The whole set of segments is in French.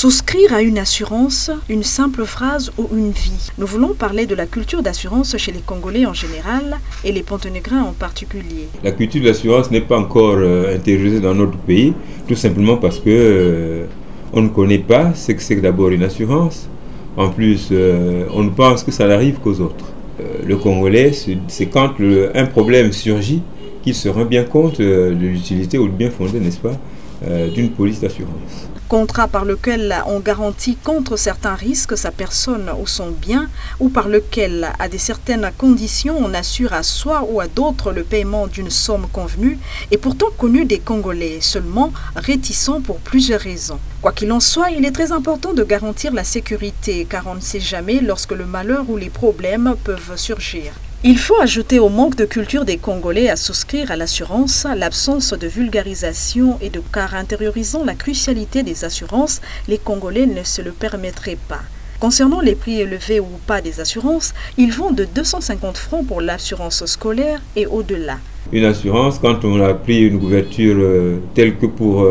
Souscrire à une assurance, une simple phrase ou une vie. Nous voulons parler de la culture d'assurance chez les Congolais en général et les Pontonégrins en particulier. La culture de l'assurance n'est pas encore intériorisée dans notre pays, tout simplement parce que on ne connaît pas ce que c'est d'abord une assurance. En plus, on ne pense que ça n'arrive qu'aux autres. Le Congolais, c'est quand un problème surgit qu'il se rend bien compte de l'utilité ou le bien fondé, n'est-ce pas, d'une police d'assurance. Contrat par lequel on garantit contre certains risques sa personne ou son bien, ou par lequel, à des certaines conditions, on assure à soi ou à d'autres le paiement d'une somme convenue, est pourtant connu des Congolais, seulement réticents pour plusieurs raisons. Quoi qu'il en soit, il est très important de garantir la sécurité, car on ne sait jamais lorsque le malheur ou les problèmes peuvent surgir. Il faut ajouter au manque de culture des Congolais à souscrire à l'assurance l'absence de vulgarisation et de car intériorisant la crucialité des assurances, les Congolais ne se le permettraient pas. Concernant les prix élevés ou pas des assurances, ils vont de 250 francs pour l'assurance scolaire et au-delà. Une assurance, quand on a pris une couverture telle que pour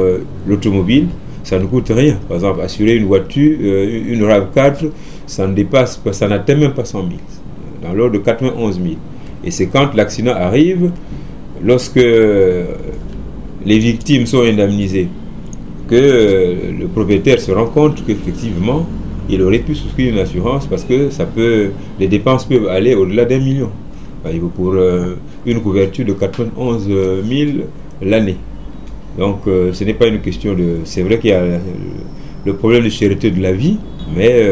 l'automobile, ça ne coûte rien. Par exemple, assurer une voiture, une RAV4, ça ne dépasse pas, ça n'atteint même pas 100 000. Dans l'ordre de 91 000. Et c'est quand l'accident arrive, lorsque les victimes sont indemnisées, que le propriétaire se rend compte qu'effectivement, il aurait pu souscrire une assurance parce que les dépenses peuvent aller au-delà d'1 million. Pour une couverture de 91 000 l'année. Donc ce n'est pas une question de... C'est vrai qu'il y a le problème de cherté de la vie, mais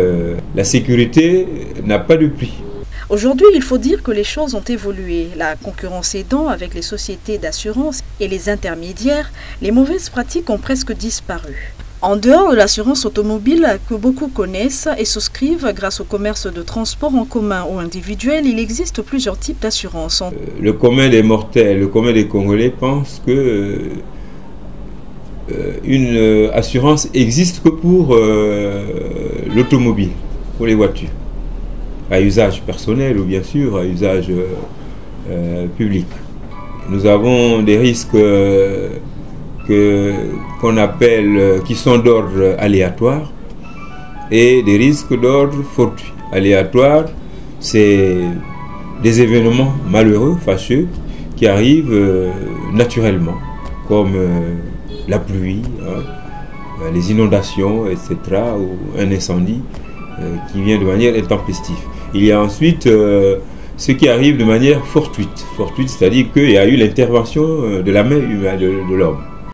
la sécurité n'a pas de prix. Aujourd'hui, il faut dire que les choses ont évolué. La concurrence aidant avec les sociétés d'assurance et les intermédiaires, les mauvaises pratiques ont presque disparu. En dehors de l'assurance automobile que beaucoup connaissent et souscrivent grâce au commerce de transport en commun ou individuel, il existe plusieurs types d'assurances. Le commun des mortels, le commun des Congolais pense que une assurance existe que pour l'automobile, pour les voitures. À usage personnel ou bien sûr à usage public. Nous avons des risques qu'on appelle, qui sont d'ordre aléatoire et des risques d'ordre fortuit. Aléatoire, c'est des événements malheureux, fâcheux, qui arrivent naturellement, comme la pluie, les inondations, etc., ou un incendie qui vient de manière intempestive. Il y a ensuite ce qui arrive de manière fortuite. Fortuite, c'est-à-dire qu'il y a eu l'intervention de la main humaine de l'homme.